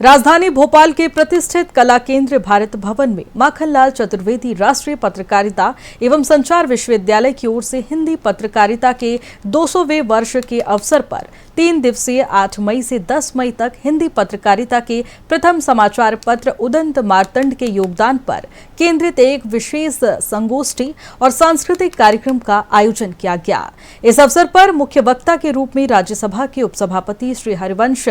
राजधानी भोपाल के प्रतिष्ठित कला केंद्र भारत भवन में माखनलाल चतुर्वेदी राष्ट्रीय पत्रकारिता एवं संचार विश्वविद्यालय की ओर से हिंदी पत्रकारिता के 200वें वर्ष के अवसर पर 3 दिवसीय 8 मई से 10 मई तक हिंदी पत्रकारिता के प्रथम समाचार पत्र उदंत मार्तंड के योगदान पर केंद्रित एक विशेष संगोष्ठी और सांस्कृतिक कार्यक्रम का आयोजन किया गया। इस अवसर पर मुख्य वक्ता के रूप में राज्यसभा के उपसभापति श्री हरिवंश,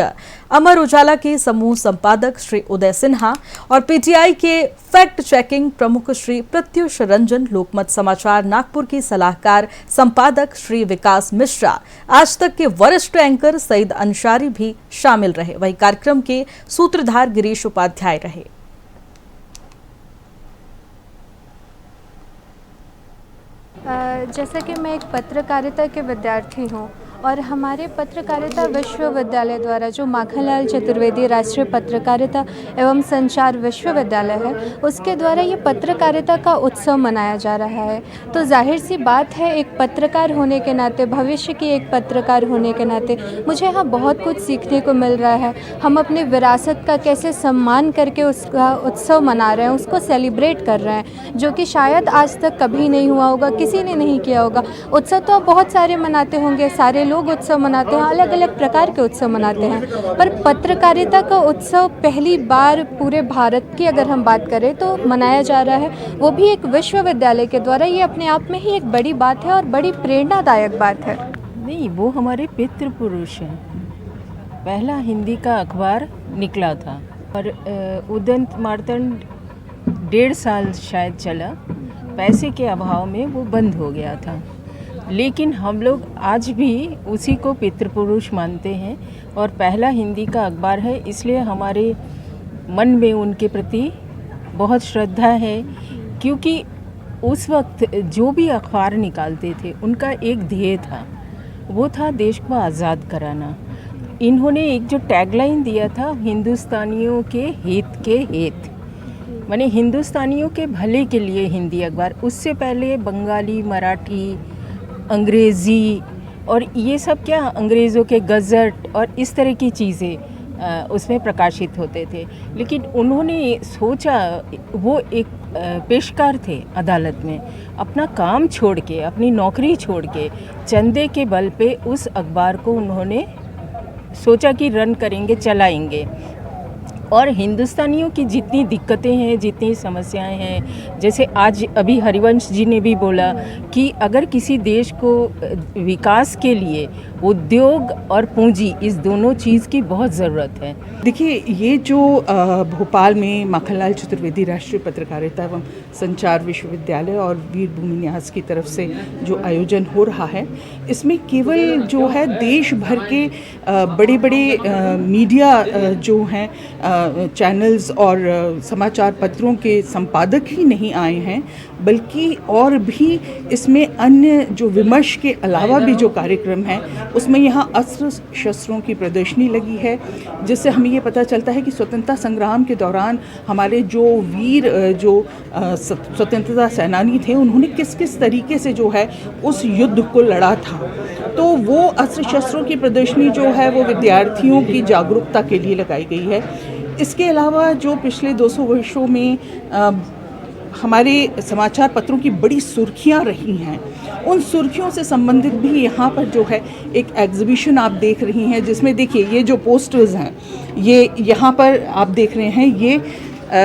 अमर उजाला के समूह संपादक श्री उदय सिन्हा और पीटीआई के फैक्ट चेकिंग प्रमुख श्री प्रत्युष रंजन, लोकमत समाचार नागपुर के सलाहकार संपादक श्री विकास मिश्रा, आज तक के वरिष्ठ एंकर सईद अंसारी भी शामिल रहे। वहीं कार्यक्रम के सूत्रधार गिरीश उपाध्याय रहे। जैसा कि मैं एक पत्रकारिता के विद्यार्थी हूँ और हमारे पत्रकारिता विश्वविद्यालय द्वारा जो माखनलाल चतुर्वेदी राष्ट्रीय पत्रकारिता एवं संचार विश्वविद्यालय है, उसके द्वारा ये पत्रकारिता का उत्सव मनाया जा रहा है। तो जाहिर सी बात है, एक पत्रकार होने के नाते, भविष्य की एक पत्रकार होने के नाते मुझे यहाँ बहुत कुछ सीखने को मिल रहा है। हम अपने विरासत का कैसे सम्मान करके उसका उत्सव मना रहे हैं, उसको सेलिब्रेट कर रहे हैं, जो कि शायद आज तक कभी नहीं हुआ होगा, किसी ने नहीं किया होगा। उत्सव तो आप बहुत सारे मनाते होंगे, सारे लोग उत्सव मनाते हैं, अलग अलग प्रकार के उत्सव मनाते हैं, पर पत्रकारिता का उत्सव पहली बार पूरे भारत की अगर हम बात करें तो मनाया जा रहा है, वो भी एक विश्वविद्यालय के द्वारा। ये अपने आप में ही एक बड़ी बात है और बड़ी प्रेरणादायक बात है। नहीं, वो हमारे पितृपुरुष हैं। पहला हिंदी का अखबार निकला था और उदंत मार्तंड 1.5 साल शायद चला, पैसे के अभाव में वो बंद हो गया था। लेकिन हम लोग आज भी उसी को पितृपुरुष मानते हैं और पहला हिंदी का अखबार है, इसलिए हमारे मन में उनके प्रति बहुत श्रद्धा है। क्योंकि उस वक्त जो भी अखबार निकालते थे उनका एक ध्येय था, वो था देश को आज़ाद कराना। इन्होंने एक जो टैगलाइन दिया था, हिंदुस्तानियों के हित के हित, माने हिंदुस्तानियों के भले के लिए हिंदी अखबार। उससे पहले बंगाली, मराठी, अंग्रेज़ी और ये सब क्या अंग्रेज़ों के गज़ट और इस तरह की चीज़ें उसमें प्रकाशित होते थे। लेकिन उन्होंने सोचा, वो एक पेशकार थे अदालत में, अपना काम छोड़ के, अपनी नौकरी छोड़ के, चंदे के बल पे उस अखबार को उन्होंने सोचा कि रन करेंगे, चलाएंगे। और हिंदुस्तानियों की जितनी दिक्कतें हैं, जितनी समस्याएं हैं, जैसे आज अभी हरिवंश जी ने भी बोला कि अगर किसी देश को विकास के लिए उद्योग और पूंजी, इस दोनों चीज़ की बहुत ज़रूरत है। देखिए, ये जो भोपाल में माखनलाल चतुर्वेदी राष्ट्रीय पत्रकारिता एवं संचार विश्वविद्यालय और वीर भूमि न्यास की तरफ से जो आयोजन हो रहा है, इसमें केवल जो है देश भर के बड़े बड़े मीडिया जो हैं, चैनल्स और समाचार पत्रों के संपादक ही नहीं आए हैं, बल्कि और भी इसमें अन्य जो विमर्श के अलावा भी जो कार्यक्रम हैं, उसमें यहाँ अस्त्र शस्त्रों की प्रदर्शनी लगी है, जिससे हमें ये पता चलता है कि स्वतंत्रता संग्राम के दौरान हमारे जो वीर जो स्वतंत्रता सेनानी थे, उन्होंने किस किस तरीके से जो है उस युद्ध को लड़ा था। तो वो अस्त्र शस्त्रों की प्रदर्शनी जो है वो विद्यार्थियों की जागरूकता के लिए लगाई गई है। इसके अलावा जो पिछले 200 वर्षों में हमारे समाचार पत्रों की बड़ी सुर्खियां रही हैं, उन सुर्खियों से संबंधित भी यहाँ पर जो है एक एग्जीबिशन आप देख रही हैं, जिसमें देखिए ये जो पोस्टर्स हैं, ये यहाँ पर आप देख रहे हैं, ये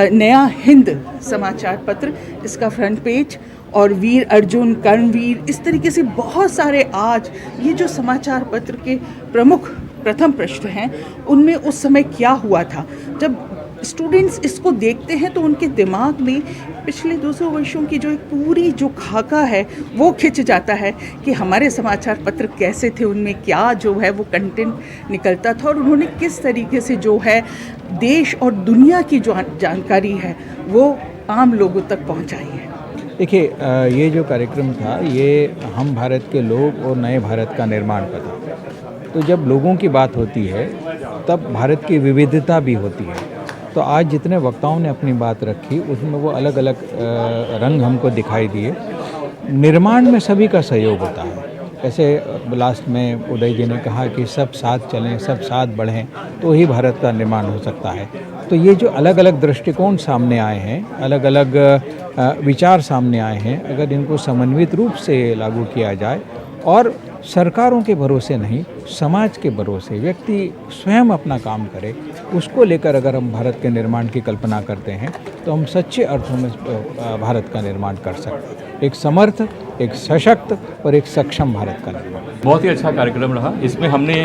नया हिंद समाचार पत्र, इसका फ्रंट पेज, और वीर अर्जुन, कर्मवीर, इस तरीके से बहुत सारे आज ये जो समाचार पत्र के प्रमुख प्रथम पृष्ठ हैं, उनमें उस समय क्या हुआ था। जब स्टूडेंट्स इसको देखते हैं तो उनके दिमाग में पिछले 200 वर्षों की जो एक पूरी जो खाका है वो खिंच जाता है कि हमारे समाचार पत्र कैसे थे, उनमें क्या जो है वो कंटेंट निकलता था और उन्होंने किस तरीके से जो है देश और दुनिया की जो जानकारी है वो आम लोगों तक पहुंचाई है। देखिए, ये जो कार्यक्रम था, ये हम भारत के लोग और नए भारत का निर्माण का था। तो जब लोगों की बात होती है तब भारत की विविधता भी होती है। तो आज जितने वक्ताओं ने अपनी बात रखी, उसमें वो अलग अलग रंग हमको दिखाई दिए। निर्माण में सभी का सहयोग होता है। ऐसे लास्ट में उदय जी ने कहा कि सब साथ चलें, सब साथ बढ़ें, तो ही भारत का निर्माण हो सकता है। तो ये जो अलग अलग दृष्टिकोण सामने आए हैं, अलग अलग विचार सामने आए हैं, अगर इनको समन्वित रूप से लागू किया जाए और सरकारों के भरोसे नहीं, समाज के भरोसे व्यक्ति स्वयं अपना काम करे, उसको लेकर अगर हम भारत के निर्माण की कल्पना करते हैं तो हम सच्चे अर्थों में भारत का निर्माण कर सकते हैं। एक समर्थ, एक सशक्त और एक सक्षम भारत का निर्माण। बहुत ही अच्छा कार्यक्रम रहा। इसमें हमने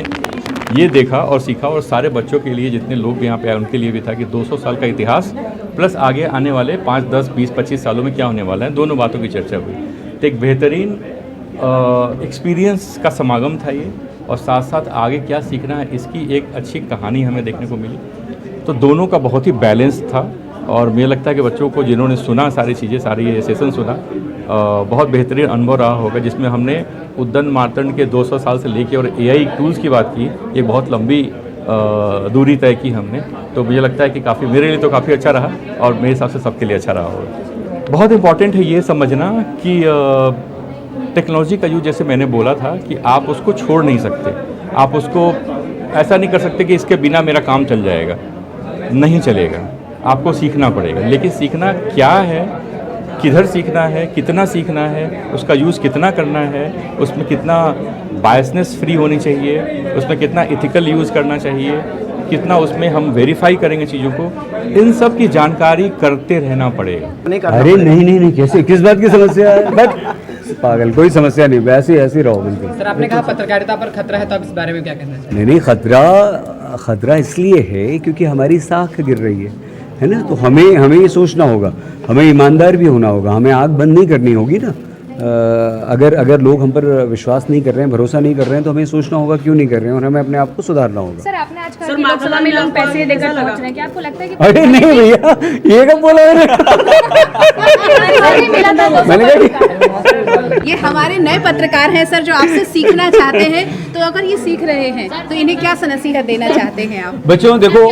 ये देखा और सीखा, और सारे बच्चों के लिए, जितने लोग भी यहाँ पे आए उनके लिए भी था कि 200 साल का इतिहास प्लस आगे आने वाले 5, 10, 20, 25 सालों में क्या होने वाला है, दोनों बातों की चर्चा हुई। तो एक बेहतरीन एक्सपीरियंस का समागम था ये, और साथ साथ आगे क्या सीखना है इसकी एक अच्छी कहानी हमें देखने को मिली। तो दोनों का बहुत ही बैलेंस था, और मुझे लगता है कि बच्चों को जिन्होंने सुना सारी चीज़ें, सारी ये सेशन सुना, बहुत बेहतरीन अनुभव रहा होगा, जिसमें हमने उद्दंड मार्तंड के 200 साल से लेके और AI टूल्स की बात की। ये बहुत लंबी दूरी तय की हमने, तो मुझे लगता है कि काफ़ी, मेरे लिए तो काफ़ी अच्छा रहा, और मेरे हिसाब से सबके लिए अच्छा रहा होगा। बहुत इंपॉर्टेंट है ये समझना कि टेक्नोलॉजी का यूज, जैसे मैंने बोला था, कि आप उसको छोड़ नहीं सकते, आप उसको ऐसा नहीं कर सकते कि इसके बिना मेरा काम चल जाएगा, नहीं चलेगा, आपको सीखना पड़ेगा। लेकिन सीखना क्या है, किधर सीखना है, कितना सीखना है, उसका यूज़ कितना करना है, उसमें कितना बायसनेस फ्री होनी चाहिए, उसमें कितना इथिकल यूज़ करना चाहिए, कितना उसमें हम वेरीफाई करेंगे चीज़ों को, इन सब की जानकारी करते रहना पड़ेगा। अरे नहीं, कैसे, किस बात की समस्या है? बट पागल, कोई समस्या नहीं, वैसे ऐसे रहो बिल्कुल। सर, आपने कहा पत्रकारिता पर खतरा है, तो आप इस बारे में क्या कहना चाहते हैं? नहीं, खतरा इसलिए है क्योंकि हमारी साख गिर रही है ना। तो हमें ये सोचना होगा, हमें ईमानदार भी होना होगा, हमें आँख बंद नहीं करनी होगी ना। अगर लोग हम पर विश्वास नहीं कर रहे हैं, भरोसा नहीं कर रहे हैं, तो हमें सोचना होगा क्यों नहीं कर रहे हैं, और हमें अपने आप को सुधारना होगा। सर, आपने आज कहा कि लोकसभा में लोग पैसे देकर पहुंच रहे हैं, क्या आपको लगता है कि अरे नहीं भैया, ये कब बोला मैंने ये हमारे नए पत्रकार हैं सर, जो आपसे सीखना चाहते हैं, तो अगर ये सीख रहे हैं तो इन्हें क्या नसीहत देना चाहते हैं आप? बच्चों देखो,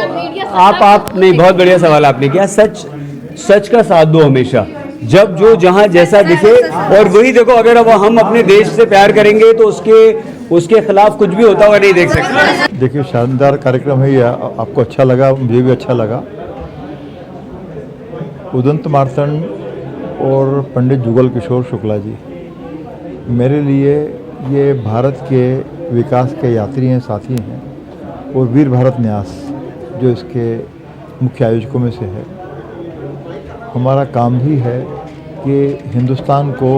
आप नहीं, बहुत बढ़िया सवाल आपने किया। सच का साथ दो हमेशा, जब जो जहाँ जैसा दिखे, और वही देखो, अगर अब हम अपने देश से प्यार करेंगे तो उसके खिलाफ कुछ भी होता हुआ नहीं देख सकते। देखिए, शानदार कार्यक्रम है ये, आपको अच्छा लगा, मुझे भी अच्छा लगा। उदंत मार्तंड और पंडित जुगल किशोर शुक्ला जी मेरे लिए ये भारत के विकास के यात्री हैं, साथी हैं, और वीर भारत न्यास जो इसके मुख्य आयोजकों में से है। हमारा काम भी है कि हिंदुस्तान को,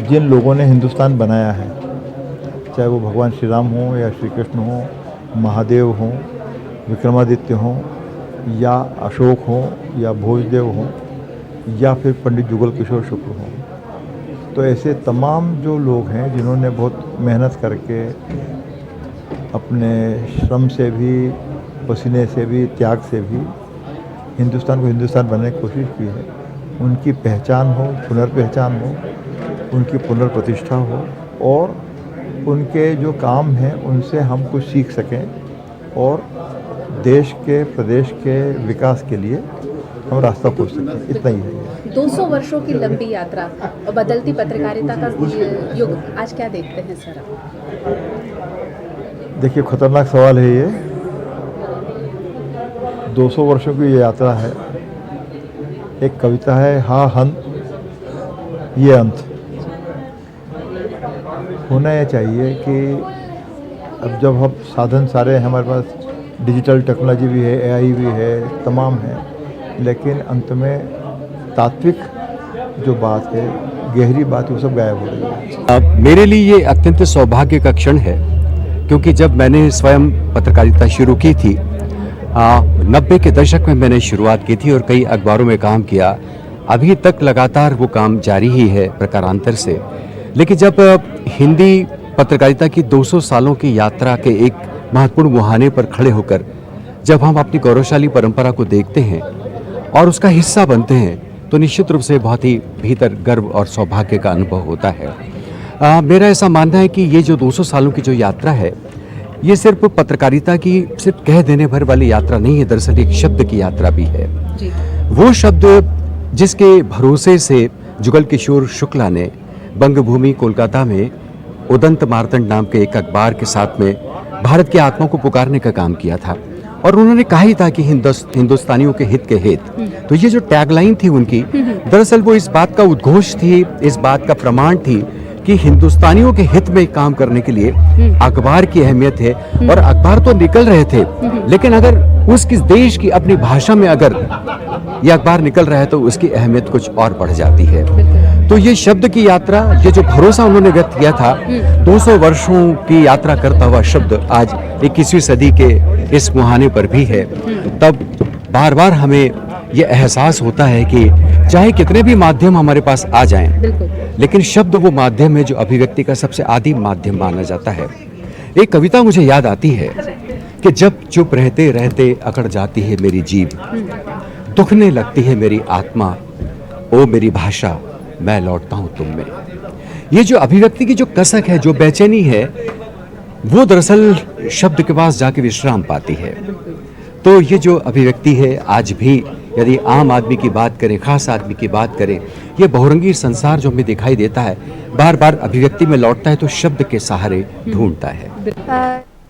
जिन लोगों ने हिंदुस्तान बनाया है, चाहे वो भगवान श्री राम हों या श्री कृष्ण हों, महादेव हों, विक्रमादित्य हों, या अशोक हों, या भोजदेव हों, या फिर पंडित जुगल किशोर शुक्ल हों, तो ऐसे तमाम जो लोग हैं जिन्होंने बहुत मेहनत करके अपने श्रम से भी, पसीने से भी, त्याग से भी हिंदुस्तान को हिंदुस्तान बनाने की कोशिश की है, उनकी पहचान हो, पुनर्पहचान हो, उनकी पुनर्प्रतिष्ठा हो, और उनके जो काम हैं उनसे हम कुछ सीख सकें, और देश के, प्रदेश के विकास के लिए हम रास्ता खोज सकें। इतना ही है। 200 वर्षों की लंबी यात्रा और बदलती पत्रकारिता का युग, आज क्या देखते हैं सर आप? देखिए, खतरनाक सवाल है ये। 200 वर्षों की ये यात्रा है। एक कविता है, हा हंत ये अंत। होना ये चाहिए कि अब जब हम साधन सारे हैं, हमारे पास डिजिटल टेक्नोलॉजी भी है, AI भी है, तमाम है, लेकिन अंत में तात्विक जो बात है, गहरी बात है, वो सब गायब हो रही है। मेरे लिए ये अत्यंत सौभाग्य का क्षण है, क्योंकि जब मैंने स्वयं पत्रकारिता शुरू की थी, 90 के दशक में मैंने शुरुआत की थी और कई अखबारों में काम किया। अभी तक लगातार वो काम जारी ही है प्रकारांतर से। लेकिन जब हिंदी पत्रकारिता की 200 सालों की यात्रा के एक महत्वपूर्ण मुहाने पर खड़े होकर जब हम अपनी गौरवशाली परंपरा को देखते हैं और उसका हिस्सा बनते हैं, तो निश्चित रूप से बहुत ही भीतर गर्व और सौभाग्य का अनुभव होता है। मेरा ऐसा मानना है कि ये जो 200 सालों की जो यात्रा है, ये सिर्फ पत्रकारिता की सिर्फ कह देने भर वाली यात्रा नहीं है, दरअसल एक शब्द की यात्रा भी है। वो शब्द जिसके भरोसे से जुगल किशोर शुक्ला ने बंगभूमि कोलकाता में उदंत मार्तंड नाम के एक अखबार के साथ में भारत की आत्मा को पुकारने का काम किया था। और उन्होंने कहा ही था कि हिंदुस्तानियों के हित के हित। तो ये जो टैगलाइन थी उनकी, दरअसल वो इस बात का उद्घोष थी, इस बात का प्रमाण थी कि हिंदुस्तानियों के हित में काम करने के लिए अखबार की अहमियत है। और अखबार तो निकल रहे थे, लेकिन अगर उसकी देश की अपनी भाषा में अगर ये अखबार निकल रहा है तो उसकी अहमियत कुछ और बढ़ जाती है। तो ये शब्द की यात्रा, ये जो भरोसा उन्होंने व्यक्त किया था, 200 वर्षों की यात्रा करता हुआ शब्द आज 21वीं सदी के इस मुहाने पर भी है। तब बार बार हमें ये एहसास होता है कि चाहे कितने भी माध्यम हमारे पास आ जाएं, लेकिन शब्द वो माध्यम है जो अभिव्यक्ति का सबसे आदिम माध्यम माना जाता है। एक कविता मुझे याद आती है कि जब चुप रहते रहते अकड़ जाती है मेरी जीभ, दुखने लगती है मेरी आत्मा, ओ मेरी भाषा मैं लौटता हूं तुम में। ये जो अभिव्यक्ति की जो कसक है, जो बेचैनी है, वो दरअसल शब्द के पास जाके विश्राम पाती है। तो ये जो अभिव्यक्ति है, आज भी यदि आम आदमी की बात करें, खास आदमी की बात करें, ये बहुरंगी संसार जो हमें दिखाई देता है, बार बार अभिव्यक्ति में लौटता है तो शब्द के सहारे ढूंढता है।